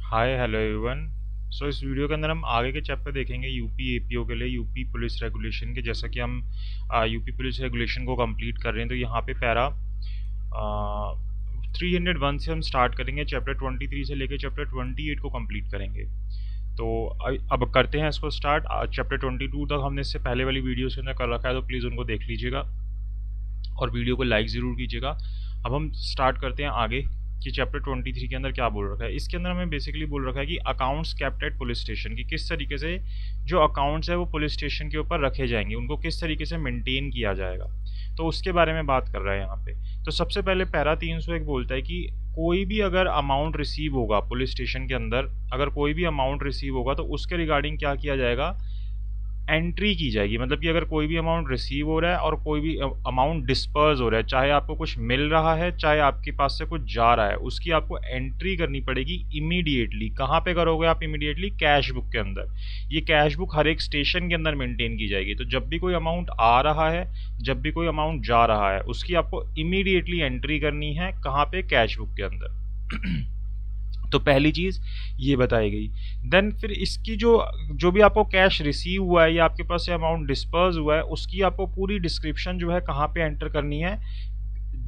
Hi hello everyone. सो इस video के अंदर हम आगे के चैप्टर देखेंगे यूपी एपीओ के लिए यूपी पुलिस रेगुलेशन के। जैसा कि हम यूपी पुलिस रेगुलेशन को कंप्लीट कर रहे हैं, तो यहाँ पे पैरा 301 से हम स्टार्ट करेंगे, चैप्टर 23 से लेकर चैप्टर 28 को कंप्लीट करेंगे। तो अब करते हैं इसको स्टार्ट। चैप्टर 22 तक हमने इससे पहले वाली वीडियोस के अंदर कर रखा है, तो प्लीज़ उनको देख लीजिएगा और वीडियो को लाइक ज़रूर कीजिएगा। अब हम स्टार्ट करते हैं आगे कि चैप्टर 23 के अंदर क्या बोल रखा है। इसके अंदर हमें बेसिकली बोल रखा है कि accounts kept at police station, की किस तरीके से जो अकाउंट्स है वो पुलिस स्टेशन के ऊपर रखे जाएंगे, उनको किस तरीके से मेंटेन किया जाएगा, तो उसके बारे में बात कर रहा है यहाँ पे। तो सबसे पहले पैरा 301 बोलता है कि कोई भी अगर अमाउंट रिसीव होगा पुलिस स्टेशन के अंदर, अगर कोई भी अमाउंट रिसीव होगा तो उसके रिगार्डिंग क्या किया जाएगा, एंट्री की जाएगी। मतलब कि अगर कोई भी अमाउंट रिसीव हो रहा है और कोई भी अमाउंट डिस्पर्स हो रहा है, चाहे आपको कुछ मिल रहा है चाहे आपके पास से कुछ जा रहा है, उसकी आपको एंट्री करनी पड़ेगी इमीडिएटली। कहाँ पे करोगे आप इमीडिएटली? कैश बुक के अंदर। ये कैश बुक हर एक स्टेशन के अंदर मेंटेन की जाएगी। तो जब भी कोई अमाउंट आ रहा है, जब भी कोई अमाउंट जा रहा है, उसकी आपको इमीडिएटली एंट्री करनी है। कहाँ पे? कैश बुक के अंदर। तो पहली चीज़ ये बताई गई। देन फिर इसकी जो भी आपको कैश रिसीव हुआ है या आपके पास से अमाउंट डिस्पर्स हुआ है, उसकी आपको पूरी डिस्क्रिप्शन जो है कहाँ पे एंटर करनी है,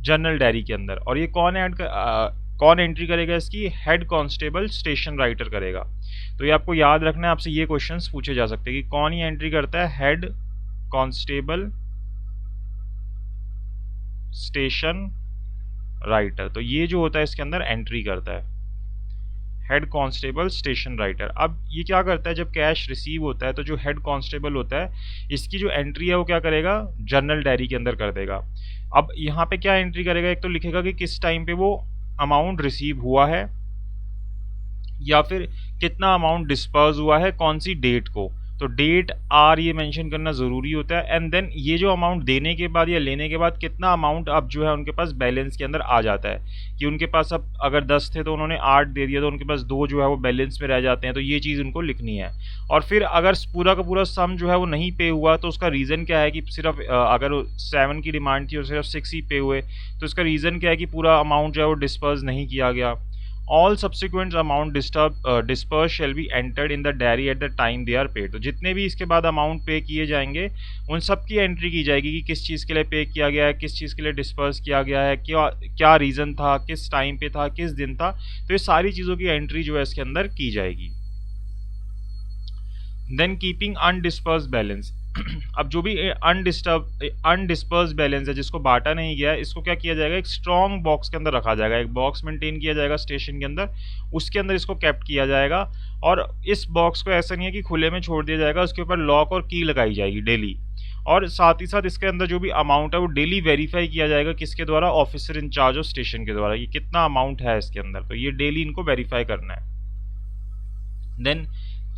जनरल डायरी के अंदर। और ये कौन एंट्री करेगा इसकी? हेड कांस्टेबल स्टेशन राइटर करेगा। तो ये आपको याद रखना है, आपसे ये क्वेश्चंस पूछे जा सकते हैं कि कौन ये एंट्री करता है? Head constable station writer. तो ये जो होता है इसके अंदर एंट्री करता है हेड कांस्टेबल स्टेशन राइटर। अब ये क्या करता है, जब कैश रिसीव होता है तो जो हेड कांस्टेबल होता है, इसकी जो एंट्री है वो क्या करेगा? जनरल डायरी के अंदर कर देगा। अब यहाँ पे क्या एंट्री करेगा? एक तो लिखेगा कि किस टाइम पे वो अमाउंट रिसीव हुआ है, या फिर कितना अमाउंट डिस्पर्स हुआ है, कौन सी डेट को। तो डेट आर ये मेंशन करना ज़रूरी होता है। एंड देन ये जो अमाउंट देने के बाद या लेने के बाद कितना अमाउंट अब जो है उनके पास बैलेंस के अंदर आ जाता है, कि उनके पास अब अगर 10 थे तो उन्होंने 8 दे दिया, तो उनके पास 2 जो है वो बैलेंस में रह जाते हैं। तो ये चीज़ उनको लिखनी है। और फिर अगर पूरा का पूरा सम जो है वो नहीं पे हुआ, तो उसका रीज़न क्या है कि सिर्फ अगर 7 की डिमांड थी और सिर्फ 6 ही पे हुए, तो इसका रीज़न क्या है कि पूरा अमाउंट जो है वो डिस्पर्स नहीं किया गया। All subsequent amount dispersed shall be entered in the diary at the time they are paid। तो जितने भी इसके बाद अमाउंट पे किए जाएंगे उन सब की एंट्री की जाएगी कि किस चीज़ के लिए पे किया गया है, किस चीज़ के लिए डिस्पर्स किया गया है, क्या क्या रीज़न था, किस टाइम पे था, किस दिन था। तो ये सारी चीज़ों की एंट्री जो है इसके अंदर की जाएगी। Then keeping undisperse balance. अब जो भी अनडिस्पर्स बैलेंस है, जिसको बांटा नहीं गया है, इसको क्या किया जाएगा? एक स्ट्रॉन्ग बॉक्स के अंदर रखा जाएगा। एक बॉक्स मेंटेन किया जाएगा स्टेशन के अंदर, उसके अंदर इसको कैप्ट किया जाएगा। और इस बॉक्स को ऐसा नहीं है कि खुले में छोड़ दिया जाएगा, उसके ऊपर लॉक और की लगाई जाएगी डेली। और साथ ही साथ इसके अंदर जो भी अमाउंट है वो डेली वेरीफाई किया जाएगा। किसके द्वारा? ऑफिसर इंचार्ज ऑफ स्टेशन के द्वारा, कि कितना अमाउंट है इसके अंदर। तो ये डेली इनको वेरीफाई करना है। देन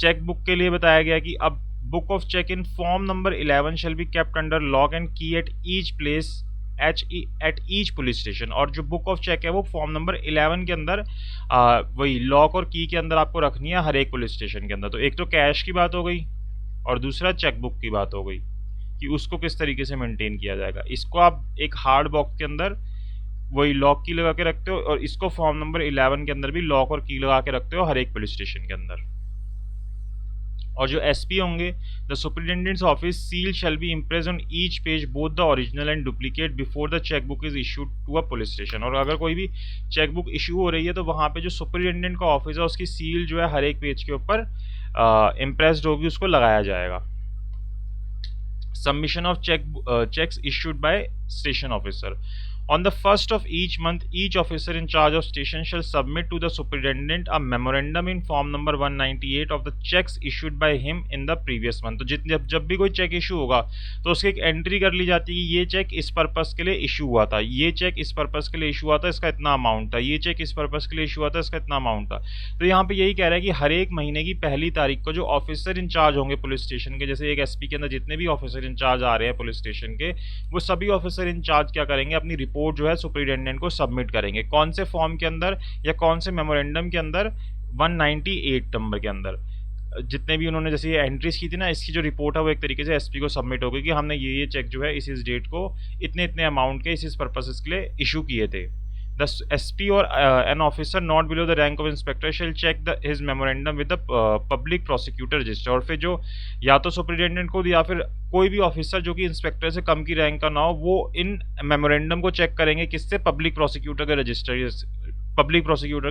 चेक बुक के लिए बताया गया कि अब book of check in form number 11 shall be kept under lock and key at each place at each police station. और जो बुक ऑफ चेक है वो फॉर्म नंबर 11 के अंदर वही लॉक और की के अंदर आपको रखनी है हर एक पुलिस स्टेशन के अंदर। तो एक तो कैश की बात हो गई और दूसरा चेक बुक की बात हो गई कि उसको किस तरीके से मेंटेन किया जाएगा। इसको आप एक हार्ड बॉक्स के अंदर वही लॉक की लगा के रखते हो, और इसको फॉर्म नंबर 11 के अंदर भी लॉक और की लगा के रखते हो हर एक पुलिस स्टेशन के अंदर। और जो एसपी होंगे, the superintendent's office seal shall be impress on each page both the original and duplicate before the cheque book is issued to a police station. और अगर कोई भी चेक बुक इशू हो रही है तो वहाँ पे जो सुपरिटेंडेंट का ऑफिस है उसकी सील जो है हर एक पेज के ऊपर इम्प्रेस्ड होगी, उसको लगाया जाएगा। Submission of cheques issued by station officer. On the first of each month, each officer in charge of station shall submit to the superintendent a memorandum in form number 198 of the checks issued by him in the previous month। तो जब भी कोई check issue होगा तो उसकी एक entry कर ली जाती है कि ये चेक इस पर्पस के लिए इशू हुआ था, ये चेक इस पर्पस के लिए इशू हुआ था, इसका इतना अमाउंट था, ये चेक इस पर्पस के लिए इशू हुआ था, इसका इतना अमाउंट था। तो यहाँ पे यही कह रहा है कि हर एक महीने की पहली तारीख को जो ऑफिसर इंचार्ज होंगे पुलिस स्टेशन के, जैसे एक एसपी के अंदर जितने भी ऑफिसर इंचार्ज आ रहे हैं पुलिस स्टेशन के, वो सभी ऑफिसर इंचार्ज क्या करेंगे? अपनी रिपोर्ट जो है सुपरिटेंडेंट को सबमिट करेंगे। कौन से फॉर्म के अंदर या कौन से मेमोरेंडम के अंदर? 198 नंबर के अंदर। जितने भी उन्होंने जैसे ये एंट्रीज की थी ना, इसकी जो रिपोर्ट है वो एक तरीके से एसपी को सबमिट होगी कि हमने ये चेक जो है इस डेट को इतने इतने अमाउंट के इस पर्पसेस के लिए इशू किए थे। The SP or an officer not below the rank of inspector shall check his memorandum with the public prosecutor register। और फिर जो या तो सुपरिटेंडेंट को या फिर कोई भी ऑफिसर जो कि इंस्पेक्टर से कम की रैंक का ना हो, वो इन मेमोरेंडम को चेक करेंगे किससे, पब्लिक प्रोसिक्यूटर के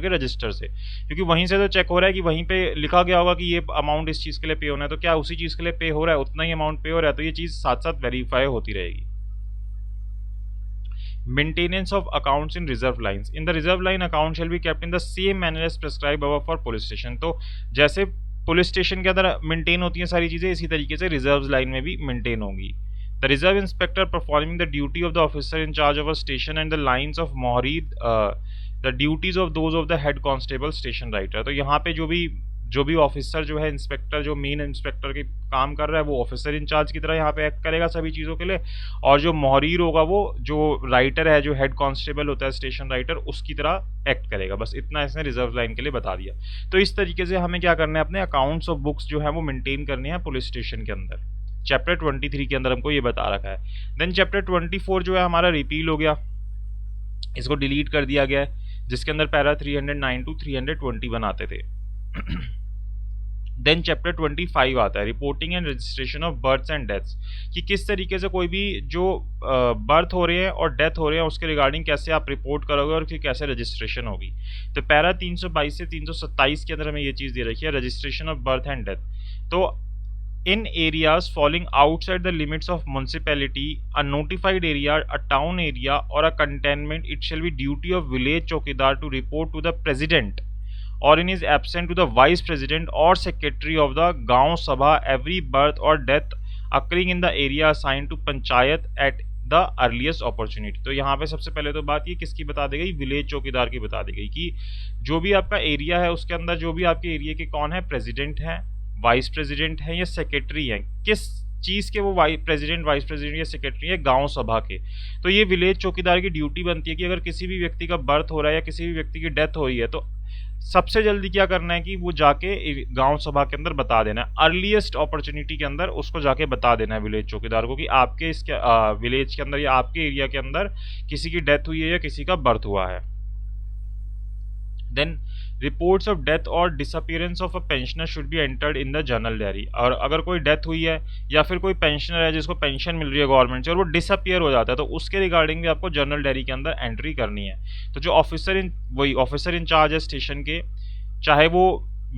रजिस्टर से, क्योंकि वहीं से तो चेक हो रहा है कि वहीं पे लिखा गया होगा कि ये अमाउंट इस चीज़ के लिए पे होना है, तो क्या उसी चीज़ के लिए पे हो रहा है, उतना ही अमाउंट पे हो रहा है, तो ये चीज़ साथ साथ वेरीफाई होती रहेगी। Maintenance of accounts in reserve lines. In the reserve line, account shall be kept in the same manner as prescribed above for police station। तो जैसे पुलिस स्टेशन के अंदर मेंटेन होती हैं सारी चीज़ें, इसी तरीके से रिजर्व लाइन में भी मेंटेन होंगी। The reserve inspector performing the duty of the officer in charge of a station and the lines of Mohrid, the duties of those of the head constable station writer। तो यहाँ पे जो भी officer जो है, inspector जो main inspector के काम कर रहा है, वो ऑफिसर इंचार्ज की तरह यहाँ पे एक्ट करेगा सभी चीज़ों के लिए, और जो मोहरीर होगा वो जो राइटर है, जो हेड कांस्टेबल होता है स्टेशन राइटर, उसकी तरह एक्ट करेगा। बस इतना इसने रिजर्व लाइन के लिए बता दिया। तो इस तरीके से हमें क्या करना है, अपने अकाउंट्स और बुक्स जो है वो मेंटेन करने हैं पुलिस स्टेशन के अंदर। चैप्टर 23 के अंदर हमको ये बता रखा है। देन चैप्टर 24 जो है हमारा रिपील हो गया, इसको डिलीट कर दिया गया है, जिसके अंदर पैरा 309 टू 320 बनाते थे। देन चैप्टर 25 आता है, reporting and registration of births and deaths, कि किस तरीके से कोई भी जो बर्थ हो रहे हैं और डेथ हो रहे हैं उसके रिगार्डिंग कैसे आप रिपोर्ट करोगे और फिर कैसे रजिस्ट्रेशन होगी। तो पैरा 322 से 327 के अंदर हमें ये चीज़ दे रखी है, registration of birth and death. तो in areas falling outside the limits of municipality, a notified area, a town area or a cantonment, it shall be duty of village chowkidar to report to the president or in his absence to the vice president or secretary of the gaon sabha every birth or death occurring in the area assigned to panchayat at the earliest opportunity. तो यहाँ पे सबसे पहले तो बात ये किसकी बता दी गई, विलेज चौकीदार की बता दी गई, कि जो भी आपका एरिया है उसके अंदर जो भी आपके एरिया के कौन है, प्रेसिडेंट है, वाइस प्रेसिडेंट है या सेक्रेटरी है, किस चीज़ के वो प्रेसिडेंट, वाइस प्रेसिडेंट या सेक्रेटरी है, गांव सभा के। तो ये विलेज चौकीदार की ड्यूटी बनती है कि अगर किसी भी व्यक्ति का बर्थ हो रहा है या किसी भी व्यक्ति की डेथ हो रही है, तो सबसे जल्दी क्या करना है कि वो जाके गांव सभा के अंदर बता देना है, अर्लीस्ट अपॉर्चुनिटी के अंदर उसको जाके बता देना है विलेज चौकीदार को कि आपके इसके विलेज के अंदर या आपके एरिया के अंदर किसी की डेथ हुई है या किसी का बर्थ हुआ है। देन रिपोर्ट्स ऑफ डेथ और disappearance of a pensioner should be entered in the journal diary. और अगर कोई डेथ हुई है या फिर कोई पेंशनर है जिसको पेंशन मिल रही है गवर्नमेंट से और वो डिसअपियर हो जाता है, तो उसके रिगार्डिंग भी आपको जर्नल डायरी के अंदर एंट्री करनी है। तो जो ऑफिसर इंचार्ज है स्टेशन के, चाहे वो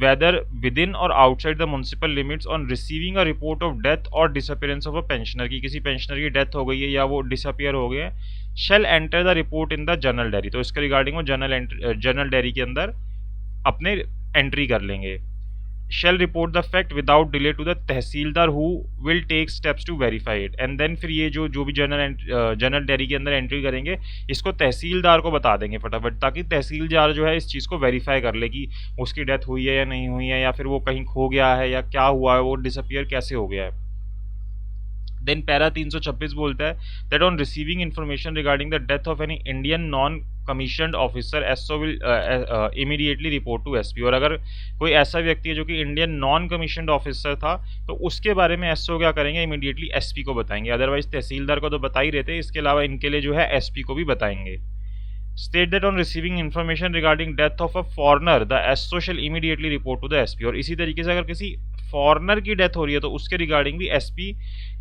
वेदर विद इन और outside the municipal limits, on receiving a report of death और डिसअपियरेंस ऑफ अ पेंशनर, की किसी पेंशनर की डेथ हो गई है या वो डिसअपियर हो गए, shall enter the report in the journal diary. तो इसके रिगार्डिंग वो जर्नल डायरी के अंदर अपने एंट्री कर लेंगे। Shall report the fact without delay to the tehsildar who will take steps to verify it. And then फिर ये जो भी जर्नल डायरी के अंदर एंट्री करेंगे, इसको तहसीलदार को बता देंगे फटाफट, ताकि तहसीलदार जो है इस चीज़ को वेरीफाई कर ले कि उसकी डेथ हुई है या नहीं हुई है, या फिर वो कहीं खो गया है या क्या हुआ है, वो डिसअपियर कैसे हो गया है। देन पैरा 326 बोलता है that on receiving information regarding the death of any Indian non commissioned officer, SO will immediately report to SP. और अगर कोई ऐसा व्यक्ति है जो कि इंडियन नॉन कमीशनड ऑफिसर था, तो उसके बारे में एसओ क्या करेंगे, इमीडिएटली एसपी को बताएंगे। अदरवाइज तहसीलदार को तो बता ही रहते, इसके अलावा इनके लिए जो है एसपी को भी बताएंगे। State that on receiving information regarding death of a foreigner the SO shall immediately report to the SP. और इसी तरीके से अगर किसी फॉरनर की डेथ हो रही है तो उसके रिगार्डिंग भी एसपी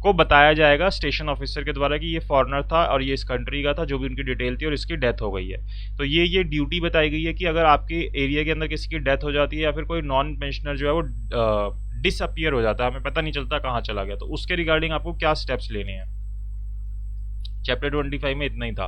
को बताया जाएगा स्टेशन ऑफिसर के द्वारा कि ये फॉरनर था और ये इस कंट्री का था, जो भी उनकी डिटेल थी, और इसकी डेथ हो गई है। तो ये ड्यूटी बताई गई है कि अगर आपके एरिया के अंदर किसी की डेथ हो जाती है या फिर कोई नॉन पेंशनर जो है वो डिसअपियर हो जाता है, हमें पता नहीं चलता कहाँ चला गया, तो उसके रिगार्डिंग आपको क्या स्टेप्स लेने हैं। चैप्टर 25 में इतना ही था।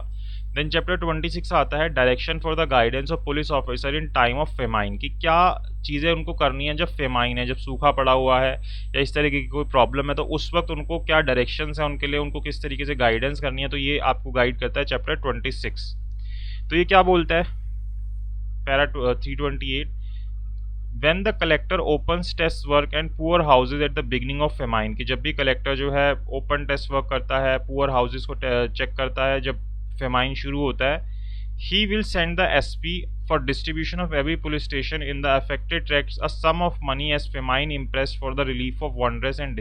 देन चैप्टर 26 आता है, direction for the guidance of police officer in time of famine, कि क्या चीज़ें उनको करनी है जब फेमाइन है, जब सूखा पड़ा हुआ है या इस तरीके की कोई प्रॉब्लम है, तो उस वक्त उनको क्या डायरेक्शंस है उनके लिए, उनको किस तरीके से गाइडेंस करनी है। तो ये आपको गाइड करता है चैप्टर 26। तो ये क्या बोलता है, para 328, When the collector opens test work and poor houses at the beginning of famine, कि जब भी कलेक्टर जो है ओपन टेस्ट वर्क करता है, पुअर हाउसेस को चेक करता है जब फेमाइन शुरू होता है, he will send the SP for distribution of every police station in the affected tracts a sum of money as famine impressed for the relief of wanderers in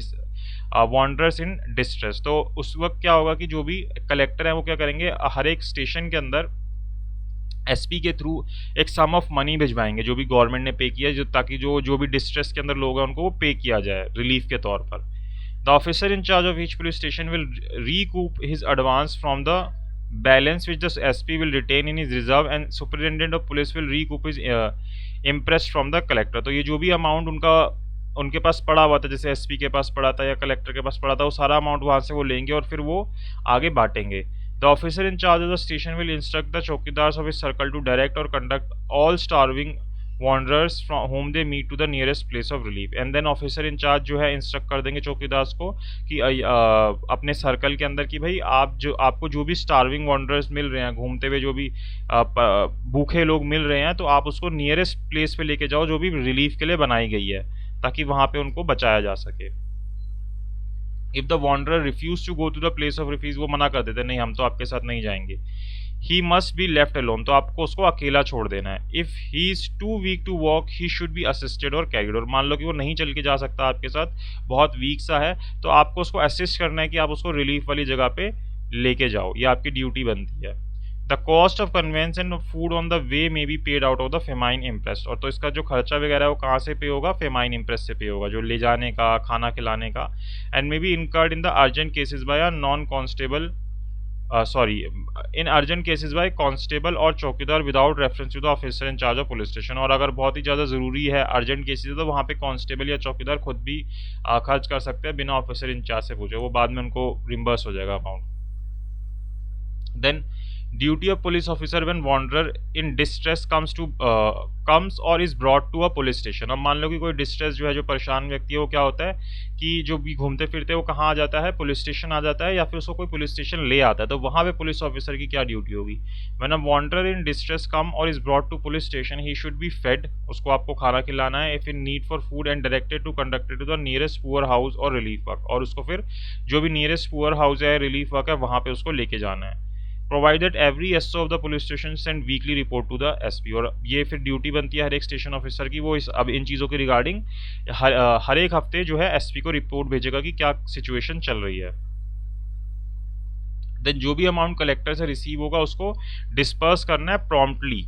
distress। तो उस वक्त क्या होगा कि जो भी कलेक्टर है वो क्या करेंगे, हर एक स्टेशन के अंदर एसपी के थ्रू एक सम ऑफ मनी भिजवाएंगे जो भी गवर्नमेंट ने पे किया, जो ताकि जो भी डिस्ट्रेस के अंदर लोग हैं उनको वो पे किया जाए रिलीफ के तौर पर। The officer in charge of each police station will recoup his advance from the balance which the SP will retain in his reserve and superintendent of police will recoup his impressed from the collector। तो ये जो भी amount उनके पास पड़ा हुआ था, जैसे SP के पास पड़ा था या कलेक्टर के पास पड़ा था, वो सारा अमाउंट वहाँ से वो लेंगे और फिर वो आगे बांटेंगे। The officer in charge of the station will instruct the chowkidars of his circle to direct or conduct all starving wanderers from whom they meet to the nearest place of relief। And then officer in charge जो है instruct कर देंगे चौकीदार्स को कि अपने circle के अंदर कि भाई आपको जो भी स्टार्विंग वॉन्डरर्स मिल रहे हैं, घूमते हुए जो भी भूखे लोग मिल रहे हैं, तो आप उसको नियरेस्ट प्लेस पे लेके जाओ जो भी रिलीफ के लिए बनाई गई है, ताकि वहां पे उनको बचाया जा सके। If the wanderer refuse to go to the place of refuge, वो मना कर देते नहीं हम तो आपके साथ नहीं जाएंगे। He must be left alone, तो आपको उसको अकेला छोड़ देना है। If he is too weak to walk he should be assisted और कैरिड, और मान लो कि वो नहीं चल के जा सकता आपके साथ, बहुत वीक सा है, तो आपको उसको असिस्ट करना है कि आप उसको रिलीफ वाली जगह पे लेके जाओ, ये आपकी ड्यूटी बनती है। The cost of conveyance and food on the way may be paid out of the famine imprest, और तो इसका जो खर्चा वगैरह है वो कहाँ से पे होगा, फेमाइन इम्प्रेस से पे होगा, जो ले जाने का, खाना खिलाने का। And may be incurred in the urgent cases by a non constable in urgent cases by constable और chowkidar without reference to the officer in charge of police station. और अगर बहुत ही ज़्यादा ज़रूरी है, अर्जेंट केसेस है, तो वहाँ पे कांस्टेबल या चौकीदार खुद भी खर्च कर सकते हैं बिना ऑफिसर इन चार्ज से पूछे, वो बाद में उनको रिम्बर्स हो जाएगा amount. Then duty of police officer when wanderer in distress comes or is brought to a police station. अब मान लो कि कोई डिस्ट्रेस जो है, जो परेशान व्यक्ति है, वो क्या होता है कि जो भी घूमते फिरते वो कहाँ आ जाता है, पुलिस स्टेशन आ जाता है, या फिर उसको कोई पुलिस स्टेशन ले आता है, तो वहाँ पे पुलिस ऑफिसर की क्या ड्यूटी होगी। When a wanderer in distress come or is brought to police station he should be fed, उसको आपको खाना खिलाना है। If in need for food and directed to conducted to the nearest poor house or relief work, और उसको फिर जो भी नियरेस्ट पुअर हाउस है, रिलीफ वर्क है, वहाँ पे उसको लेके जाना है। Provided every SO of the police station send weekly report to the SP, और ये फिर ड्यूटी बनती है हर एक स्टेशन ऑफिसर की, वो अब इन चीज़ों के रिगार्डिंग हर एक हफ्ते जो है एसपी को रिपोर्ट भेजेगा कि क्या सिचुएशन चल रही है। देन जो भी अमाउंट कलेक्टर से रिसीव होगा उसको डिस्पर्स करना है प्रॉम्प्टली।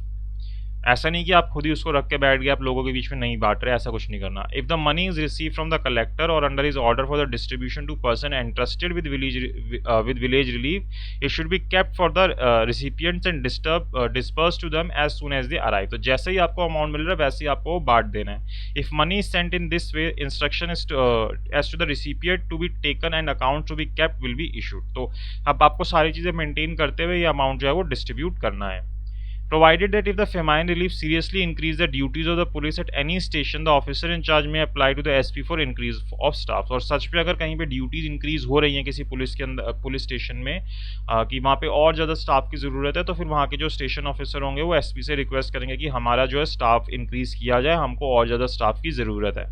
ऐसा नहीं कि आप खुद ही उसको रख के बैठ गए, आप लोगों के बीच में नहीं बांट रहे, ऐसा कुछ नहीं करना। If the money is receive from the collector or under is order for the distribution to person entrusted with village relief, it should be kept for the recipients and disperse to them as soon as they arrive. तो जैसे ही आपको amount मिल रहा है वैसे ही आपको बांट देना है। If money is sent in this way, instruction is as to the recipient to be taken and account to be kept will be issued. तो अब आपको सारी चीज़ें मेंटेन करते हुए ये अमाउंट जो है वो डिस्ट्रीब्यूट करना है। Provided that if the famine relief seriously increase the duties of the police at any station, the officer in charge may apply to the SP for increase of staff। और सच पे अगर कहीं पे ड्यूटीज इंक्रीज हो रही हैं किसी police के अंदर, पुलिस स्टेशन में, कि वहाँ पे और ज़्यादा स्टाफ की ज़रूरत है, तो फिर वहाँ के जो स्टेशन ऑफिसर होंगे वो SP से रिक्वेस्ट करेंगे कि हमारा जो है स्टाफ इंक्रीज किया जाए, हमको और ज़्यादा स्टाफ की ज़रूरत है।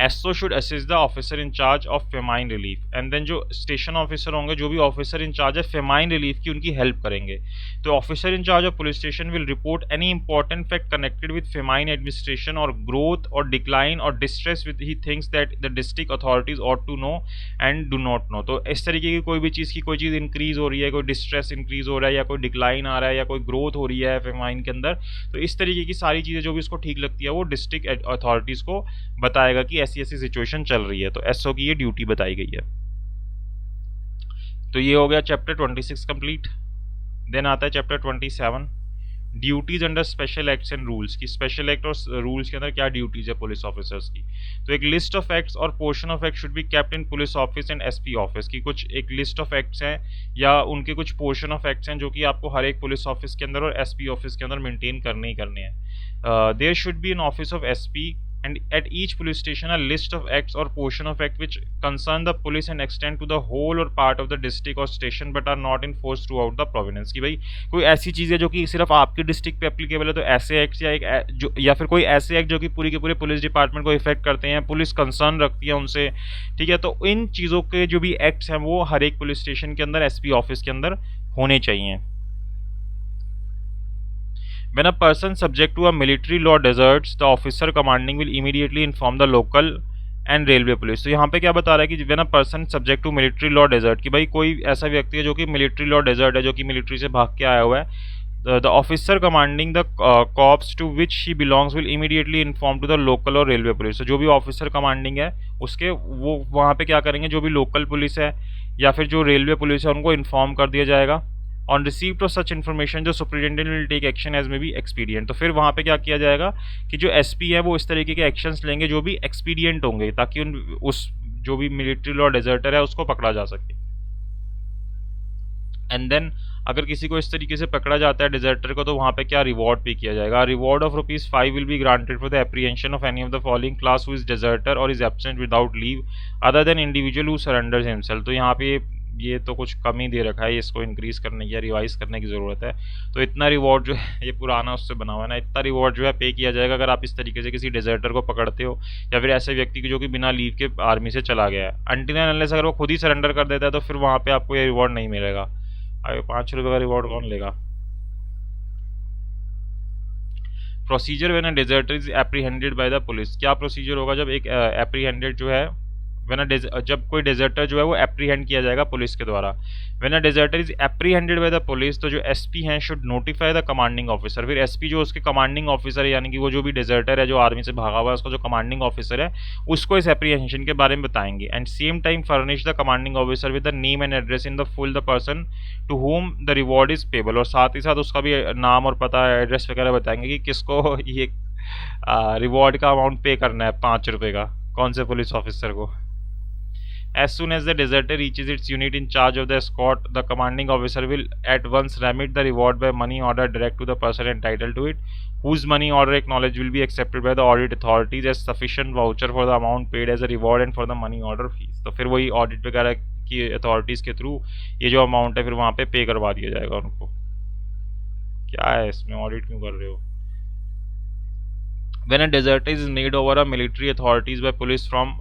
SO should assist the officer in charge of famine relief. And then जो स्टेशन ऑफिसर होंगे, जो भी ऑफिसर इन चार्ज है फेमाइन रिलीफ की, उनकी हेल्प करेंगे। तो officer in charge of police station will report any important fact connected with famine administration और ग्रोथ और डिक्लाइन और distress with the things that the district authorities ought to know and do not know. तो इस तरीके की कोई भी चीज़ की, कोई चीज़ इंक्रीज हो रही है, कोई डिस्ट्रेस इंक्रीज हो रहा है, या कोई डिक्लाइन आ रहा है, या कोई ग्रोथ हो रही है फेमाइन के अंदर, तो इस तरीके की सारी चीज़ें जो भी उसको ठीक लगती है वो डिस्ट्रिक्ट अथॉरिटीज़ को बताएगा कि ऐसी ऐसी सिचुएशन चल रही है। तो एसओ की ये ड्यूटी बताई गई है। तो ये हो गया चैप्टर 26 कंप्लीट। देन आता है chapter 27, duties under special acts and rules, की स्पेशल एक्ट और रूल्स के अंदर क्या ड्यूटीज है पुलिस ऑफिसर्स की। तो एक लिस्ट ऑफ एक्ट्स और portion of act should be kept in police office and SP office, की कुछ एक लिस्ट ऑफ एक्ट्स हैं या उनके कुछ पोर्शन ऑफ एक्ट्स हैं जो कि आपको हर एक पुलिस ऑफिस के अंदर और एसपी ऑफिस के अंदर मेंटेन करने ही करने हैं। There should be an office of SP and at each police station a list of acts or portion of act which concern the police and extend to the whole or part of the district or station but are not enforced throughout the province। कि भाई कोई ऐसी चीज़ है जो कि सिर्फ आपके district पे एप्लीकेबल है, तो ऐसे एक्ट्स या या फिर कोई ऐसे एक्ट जो कि पूरी के पूरे पुलिस डिपार्टमेंट को इफेक्ट करते हैं, पुलिस कंसर्न रखती है उनसे, ठीक है, तो इन चीज़ों के जो भी एक्ट्स हैं वो हर एक पुलिस स्टेशन के अंदर, एसपी ऑफिस के अंदर होने चाहिए। When a person subject to a military law deserts, the officer commanding will immediately inform the local and railway police। तो यहाँ पे क्या बता रहा है कि when a person subject to military law desert, कि भाई कोई ऐसा व्यक्ति है जो कि military law desert है, जो कि मिलिट्री से भाग के आया हुआ है, the officer commanding the corps to which she belongs will immediately inform to the local और रेलवे पुलिस। तो जो भी ऑफिसर कमांडिंग है उसके वो वहाँ पे क्या करेंगे, जो भी लोकल पुलिस है या फिर जो रेलवे पुलिस है उनको इन्फॉर्म कर दिया जाएगा। On receipt of such information जो superintendent will take action as may be expedient. तो फिर वहाँ पे क्या किया जाएगा कि जो एसपी है वो इस तरीके के एक्शंस लेंगे जो भी एक्सपीडियंट होंगे, ताकि उस जो भी मिलिट्री लॉ डेजर्टर है उसको पकड़ा जा सके। एंड देन अगर किसी को इस तरीके से पकड़ा जाता है डिजर्टर को, तो वहाँ पे क्या रिवॉर्ड पे किया जाएगा। Reward of ₹5 will be granted for the apprehension of any of the following class who is deserter or is absent without leave other than individual who surrenders himself. तो यहाँ पे ये तो कुछ कम ही दे रखा है, इसको इंक्रीज करने की या रिवाइज करने की ज़रूरत है। तो इतना रिवॉर्ड जो है ये पुराना उससे बना हुआ है ना, इतना रिवॉर्ड जो है पे किया जाएगा अगर आप इस तरीके से किसी डिजर्टर को पकड़ते हो या फिर ऐसे व्यक्ति को जो कि बिना लीव के आर्मी से चला गया है। अनटिल एंड अनलेस अगर वो खुद ही सरेंडर कर देता है तो फिर वहाँ पे आपको ये रिवॉर्ड नहीं मिलेगा। अरे ₹5 का रिवॉर्ड कौन लेगा। Procedure when a deserter is apprehended by the police. क्या प्रोसीजर होगा जब एक एप्रीहेंडेड जो है जब कोई डिजर्टर जो है वो एप्रीहेंड किया जाएगा पुलिस के द्वारा। When a deserter is apprehended by the police, तो जो एसपी हैं should notify the commanding officer. फिर एसपी जो उसके कमांडिंग ऑफिसर है, यानी कि वो जो भी डिजर्टर है जो आर्मी से भागा हुआ है उसका जो कमांडिंग ऑफिसर है उसको इस एप्रीहेंशन के बारे में बताएंगे। And same time furnish the commanding officer with the name and address in the full the person to whom the reward is payable. और साथ ही साथ उसका भी नाम और पता एड्रेस वगैरह बताएंगे कि किसको ये रिवॉर्ड का अमाउंट पे करना है ₹5 का, कौन से पुलिस ऑफिसर को। As soon as the deserter reaches its unit in charge of the escort, the commanding officer will at once remit the reward by money order direct to the person entitled to it, whose money order acknowledged will be accepted by the audit authorities as sufficient voucher for the amount paid as a reward and for the money order fees। तो फिर वही audit वगैरह की authorities के through ये जो amount है फिर वहाँ पे पे करवा दिया जाएगा उनको। क्या है इसमें, ऑडिट क्यों कर रहे हो। When a deserter is made over a military authorities by police from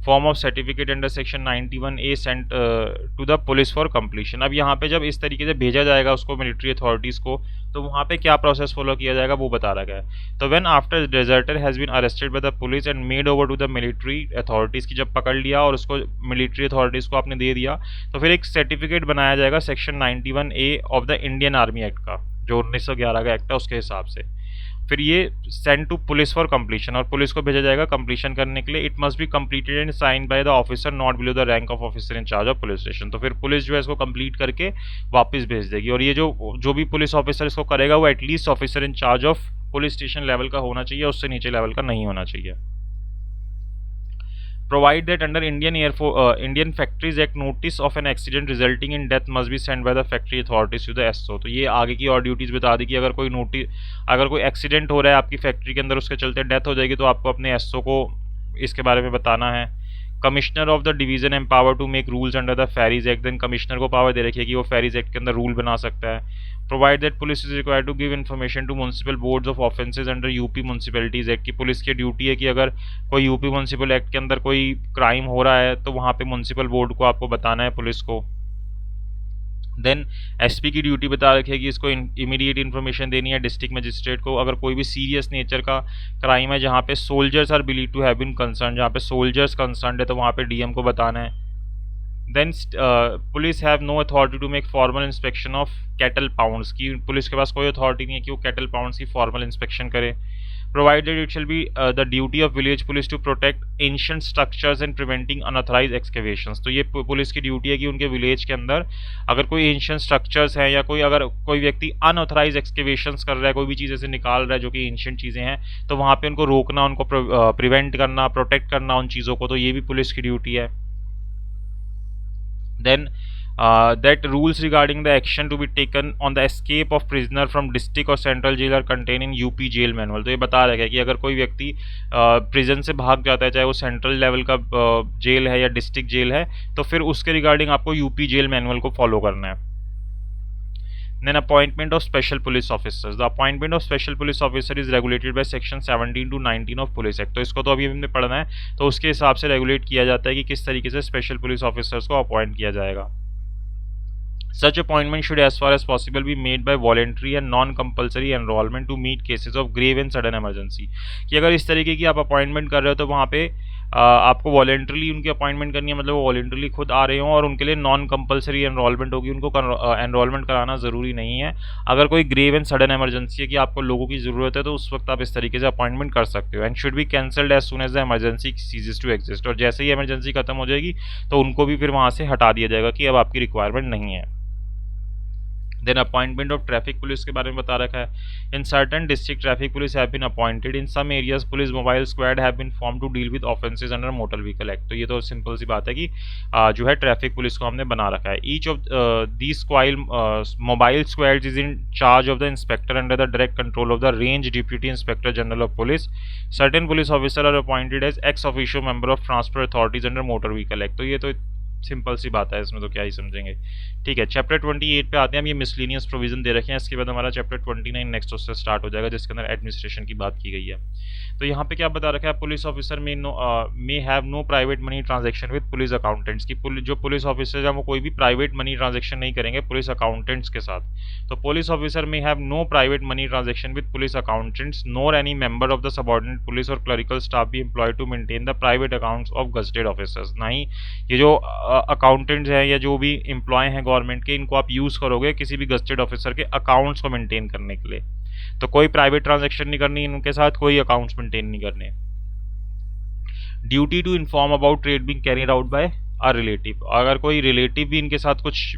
form of certificate under section 91A sent to the police for completion. अब यहाँ पे जब इस तरीके से भेजा जाएगा उसको मिलिट्री अथॉरिटीज़ को, तो वहाँ पे क्या प्रोसेस फॉलो किया जाएगा वो बता रखा है। तो when after deserter has been arrested by the police and made over to the military authorities की, जब पकड़ लिया और उसको मिलिट्री अथॉरिटीज़ को आपने दे दिया, तो फिर एक सर्टिफिकेट बनाया जाएगा section 91A of the Indian army act का, जो 1911 का एक्ट है उसके हिसाब से। फिर ये send to police for completion, और पुलिस को भेजा जाएगा कंप्लीशन करने के लिए। It must be completed and sign by the officer not below the rank of officer in charge of police station. तो फिर पुलिस जो है इसको कंप्लीट करके वापस भेज देगी, और ये जो भी पुलिस ऑफिसर इसको करेगा वो at least officer in charge of police station level का होना चाहिए, उससे नीचे लेवल का नहीं होना चाहिए। Provide that under Indian Factories Act, notice of an accident resulting in death must be sent by the factory authorities to the SO। तो ये आगे की और ड्यूटीज़ बता दी कि अगर कोई एक्सीडेंट हो रहा है आपकी फैक्ट्री के अंदर, उसके चलते डेथ हो जाएगी, तो आपको अपने SO को इसके बारे में बताना है। Commissioner of the division empower to make rules under the ferries act. Then commissioner को पावर दे रखी है कि वो फेरीज एक्ट के अंदर रूल बना सकता है। Provide that police is required to give information to municipal boards of offences under UP municipalities act. की पुलिस की ड्यूटी है कि अगर कोई यूपी म्युनिसिपल एक्ट के अंदर कोई क्राइम हो रहा है तो वहाँ पे म्युनिसिपल बोर्ड को आपको बताना है, पुलिस को। देन एसपी की ड्यूटी बता रखी है कि इसको इमीडिएट इन्फॉर्मेशन देनी है डिस्ट्रिक्ट मजिस्ट्रेट को। अगर कोई भी सीरियस नेचर का क्राइम है जहाँ पे soldiers are believe to have been concern, जहाँ पे सोल्जर्स कंसर्न है, तो वहाँ पे डीएम को बताना है। Then police have no authority to make formal inspection of cattle pounds. की पुलिस के पास कोई अथॉरिटी नहीं है कि वो कैटल पाउंड्स की फॉर्मल इंस्पेक्शन करे। Provided it shall be the duty of village police to protect ancient structures and preventing unauthorized excavations। तो ये पुलिस की ड्यूटी है कि उनके विलेज के अंदर अगर कोई एंशियंट स्ट्रक्चर्स हैं या अगर कोई व्यक्ति अनऑथराइज एक्सकेवेशंस कर रहा है, कोई भी चीज़ ऐसे निकाल रहा है जो कि एंशियंट चीज़ें हैं, तो वहाँ पे उनको रोकना, उनको प्रिवेंट करना, प्रोटेक्ट करना उन चीज़ों को, तो ये भी पुलिस की ड्यूटी है। Then that rules regarding the action to be taken on the escape of prisoner from district or central jail are contained in UP jail manual। तो ये बता रखा है कि अगर कोई व्यक्ति प्रिजन से भाग जाता है, चाहे वो सेंट्रल लेवल का जेल है या डिस्ट्रिक्ट जेल है, तो फिर उसके रिगार्डिंग आपको यूपी जेल मैनुअल को फॉलो करना है। Then appointment of special police officers। The appointment of special police officer is regulated by section 17 to 19 of Police Act। तो इसको तो अभी हमने पढ़ना है, तो उसके हिसाब से रेगुलेट किया जाता है कि किस तरीके से स्पेशल पुलिस ऑफिसर्स को अपॉइंट किया जाएगा। Such appointment should as far as possible be made by voluntary and non-compulsory enrollment to meet cases of grave and sudden emergency। कि अगर इस तरीके की आप अपॉइंटमेंट कर रहे हो तो वहाँ पे आपको वॉलेंटरली उनकी अपॉइंटमेंट करनी है, मतलब वो वॉलेंटरली खुद आ रहे हों, और उनके लिए नॉन कंपलसरी एनरोलमेंट होगी, उनको एनरोलमेंट कराना ज़रूरी नहीं है। अगर कोई ग्रेव एंड सडन इमरजेंसी है कि आपको लोगों की ज़रूरत है, तो उस वक्त आप इस तरीके से अपॉइंटमेंट कर सकते हो। And should be cancelled as soon as the emergency ceases to exist, और जैसे ही इमरजेंसी खत्म हो जाएगी तो उनको भी फिर वहाँ से हटा दिया जाएगा कि अब आपकी रिक्वायरमेंट नहीं है। Then appointment of traffic police के बारे में बता रखा है। In certain district traffic police have been appointed, in some areas police mobile squad have been form to deal with offences under motor vehicle act. तो ये तो सिंपल सी बात है कि जो है ट्रैफिक पुलिस को हमने बना रखा है। Each of these squad mobile squads is in charge of the inspector under the direct control of the range deputy inspector general of police. Certain police officer are appointed as ex officio member of transport authorities under motor vehicle act. तो ये तो simple सी बात है, इसमें तो क्या ही समझेंगे। ठीक है, चैप्टर 28 पे आते हैं हम। ये मिसलिनियस प्रोविजन दे रखे हैं, इसके बाद हमारा चैप्टर 29 नेक्स्ट उससे स्टार्ट हो जाएगा, जिसके अंदर एडमिनिस्ट्रेशन की बात की गई है। तो यहाँ पे क्या बता रखा है, police officer may have no private money transaction with police accountants की जो पुलिस ऑफिसर हैं वो कोई भी प्राइवेट मनी ट्रांजेक्शन नहीं करेंगे पुलिस अकाउंटेंट्स के साथ। तो police officer may have no private money transaction with police accountants nor any member of the subordinate police or clerical staff be employed to maintain the private accounts of gazetted officers. ना ही ये जो accountants हैं या जो भी employ हैं government के, इनको आप यूज़ करोगे किसी भी गजेटेड ऑफिसर के अकाउंट्स को मेंटेन करने के लिए। तो कोई प्राइवेट ट्रांजैक्शन नहीं करनी इनके साथ, कोई अकाउंट्स मेंटेन नहीं करने। Duty to inform about trade being carried out by a relative, अगर कोई रिलेटिव भी इनके साथ कुछ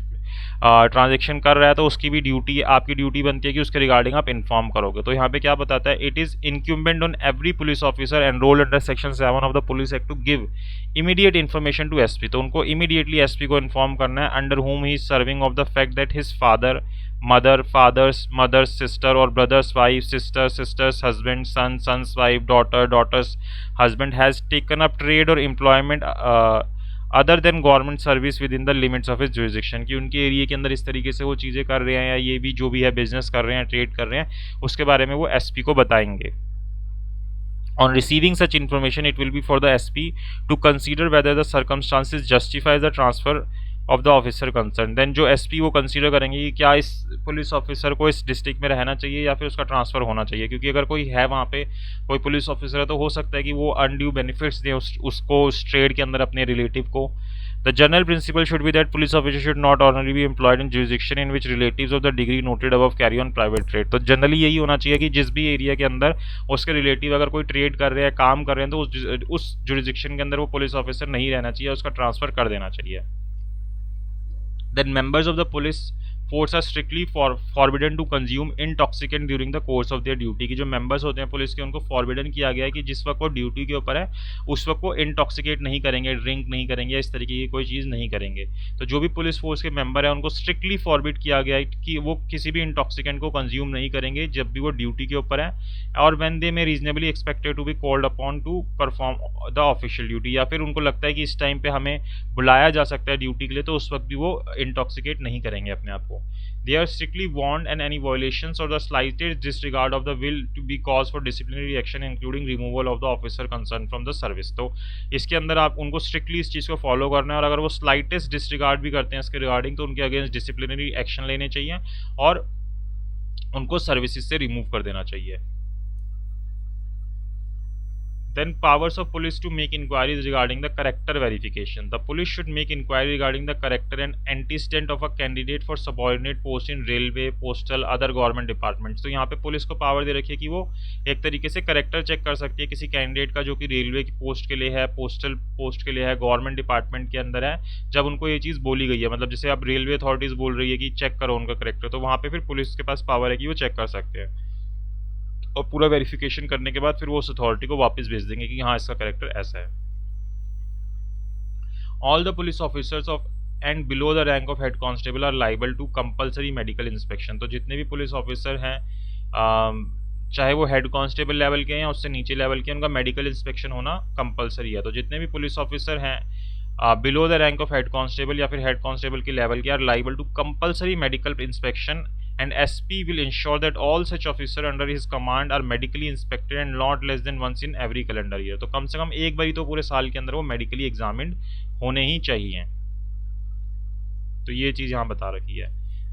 ट्रांजैक्शन कर रहा है तो उसकी भी ड्यूटी, आपकी ड्यूटी बनती है कि उसके रिगार्डिंग आप इन्फॉर्म करोगे। तो यहाँ पे क्या बताता है, it is incumbent on every police officer enrolled under section 7 of the police act to give immediate information to SP. तो उनको इमीडिएटली एसपी को इन्फॉर्म करना है, under whom he is serving of the fact that his father's sister or brother's wife, sister's husband, son's wife, daughter's husband has taken up trade or employment other than government service within the limits of his jurisdiction, कि उनके area के अंदर इस तरीके से वो चीज़ें कर रहे हैं या ये भी जो भी है बिजनेस कर रहे हैं, ट्रेड कर रहे हैं, उसके बारे में वो एसपी को बताएंगे। On receiving such information, it will be for the SP to consider whether the circumstances justify the transfer of the officer concerned. Then जो SP वो कंसीडर करेंगे कि क्या इस पुलिस ऑफिसर को इस डिस्ट्रिक्ट में रहना चाहिए या फिर उसका ट्रांसफ़र होना चाहिए, क्योंकि अगर कोई है वहाँ पे कोई पुलिस ऑफिसर है तो हो सकता है कि वो अनड्यू बेनिफिट्स दे उसको उस ट्रेड के अंदर अपने रिलेटिव को। The general principle should be that police officers should not ordinarily be employed in jurisdiction in which relatives of the degree noted above carry on private trade. तो generally यही होना चाहिए कि जिस भी एरिया के अंदर उसके रिलेटिव अगर कोई ट्रेड कर रहे हैं, काम कर रहे हैं, तो उस जुरिसडिक्शन के अंदर वो पुलिस ऑफिसर नहीं रहना चाहिए, उसका ट्रांसफ़र कर देना चाहिए। Then members of the police force are strictly forbidden to consume intoxicant during the course of their duty, की जो members होते हैं पुलिस के उनको forbidden किया गया है कि जिस वक्त वो ड्यूटी के ऊपर है उस वक्त वो इंटॉक्सिकेट नहीं करेंगे, ड्रिंक नहीं करेंगे, इस तरीके की कोई चीज़ नहीं करेंगे। तो जो भी पुलिस फोर्स के मेंबर है उनको स्ट्रिक्टली फॉरबिड किया गया है कि वो किसी भी इंटॉक्सिकेंट को कंज्यूम नहीं करेंगे जब भी वो ड्यूटी के ऊपर है, और when they may reasonably expected to be called upon to perform the official duty, या फिर उनको लगता है कि इस टाइम पे हमें बुलाया जा सकता है ड्यूटी के लिए, तो उस वक्त भी वो इंटॉक्सिकेट नहीं करेंगे अपने आप को। They are strictly warned, and any violations or the slightest disregard of the will to be cause for disciplinary action, including removal of the officer concerned from the service। तो इसके अंदर आप उनको स्ट्रिक्टली इस चीज़ को फॉलो करना है, और अगर वो स्लाइटेस्ट डिसरिगार्ड भी करते हैं इसके रिगार्डिंग तो उनके अगेंस्ट डिसिप्लिनरी एक्शन लेने चाहिए और उनको सर्विसेज से रिमूव कर देना चाहिए। Then powers of police to make inquiries regarding the character verification. The police should make inquiry regarding the character and antecedent of a candidate for subordinate post in railway, postal, other government departments। तो यहाँ पे police को power दे रखी है कि वो एक तरीके से करेक्टर चेक कर सकती है किसी कैंडिडेट का जो कि रेलवे की पोस्ट के लिए है, पोस्टल पोस्ट के लिए है, गवर्नमेंट डिपार्टमेंट के अंदर है, जब उनको ये चीज़ बोली गई है, मतलब जैसे अब रेलवे अथॉरिटीज़ बोल रही है कि चेक करो उनका करेक्टर, तो वहाँ पे फिर पुलिस के पास पावर है कि वो चेक कर सकते हैं, और पूरा वेरिफिकेशन करने के बाद फिर वो उस अथॉरिटी को वापस भेज देंगे कि हाँ इसका कैरेक्टर ऐसा है। All the police officers of and below the rank of head constable are liable to compulsory medical inspection. तो जितने भी पुलिस ऑफिसर हैं चाहे वो हेड कांस्टेबल लेवल के हैं या उससे नीचे लेवल के, उनका मेडिकल इंस्पेक्शन होना कंपलसरी है। तो जितने भी पुलिस ऑफिसर हैं below the rank of head constable या फिर हेड कांस्टेबल के लेवल के are liable to compulsory medical inspection, and SP will ensure that all such officer under his command are medically inspected and not less than once in every calendar year। तो कम से कम एक बारी तो पूरे साल के अंदर वो मेडिकली एग्जामिन्ड होने ही चाहिए। तो ये चीज़ यहाँ बता रखी है।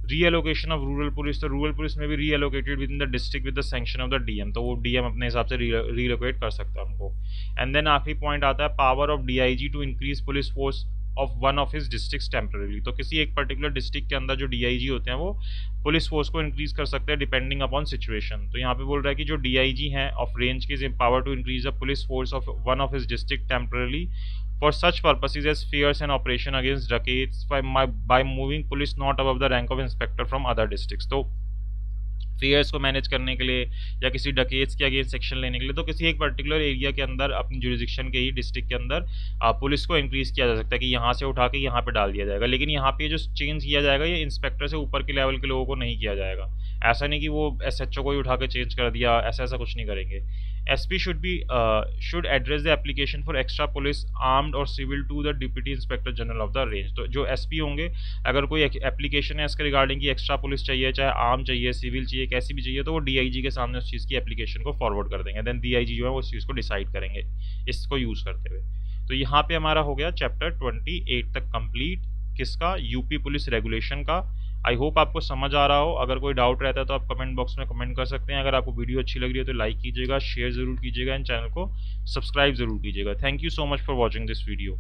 रीएलोकेशन ऑफ रूरल पुलिस, तो रूरल पुलिस में भी reallocated within the district with the sanction of the DM, तो वो डीएम अपने हिसाब से रीलोकेट कर सकता है उनको। एंड देन आखिरी पॉइंट आता है power of DIG to increase police force of one of his district temporary, तो किसी एक पर्टिकुलर डिस्ट्रिक्ट के अंदर जो डीआईजी होते हैं वो पुलिस फोर्स को इंक्रीज कर सकते हैं डिपेंडिंग अपॉन सिचुएशन। तो यहाँ पे बोल रहा है कि जो डीआईजी हैं ऑफ रेंज के is power to increase the police force of one of his district temporary for such purposes as fears and operation against dacoits by moving police not above the rank of inspector from other districts। तो fears को manage करने के लिए या किसी dacoits के against section लेने के लिए, तो किसी एक पर्टिकुलर एरिया के अंदर अपनी जुरिडिक्शन के ही डिस्ट्रिक्ट के अंदर पुलिस को इंक्रीज किया जा सकता है कि यहाँ से उठा के यहाँ पे डाल दिया जाएगा। लेकिन यहाँ पे जो चेंज किया जाएगा ये इंस्पेक्टर से ऊपर के लेवल के लोगों को नहीं किया जाएगा। ऐसा नहीं कि वो एसएचओ को ही उठा के चेंज कर दिया, ऐसा कुछ नहीं करेंगे। SP should address the application for extra police armed or civil to the Deputy Inspector General of the range। तो जो SP होंगे, अगर कोई एप्लीकेशन है इसके रिगार्डिंग की एक्स्ट्रा पुलिस चाहिए, चाहे आर्म चाहिए, सिविल चाहिए, कैसी भी चाहिए, तो वो DIG के सामने उस चीज़ की एप्लीकेशन को फॉरवर्ड कर देंगे। देन DIG जो है वो उस चीज़ को डिसाइड करेंगे इसको यूज़ करते हुए। तो यहाँ पे हमारा हो गया चैप्टर 28 तक कंप्लीट, किसका, यूपी पुलिस रेगुलेशन का। आई होप आपको समझ आ रहा हो। अगर कोई डाउट रहता है तो आप कमेंट बॉक्स में कमेंट कर सकते हैं। अगर आपको वीडियो अच्छी लग रही है तो लाइक कीजिएगा, शेयर ज़रूर कीजिएगा एंड चैनल को सब्सक्राइब ज़रूर कीजिएगा। Thank you so much for watching this video.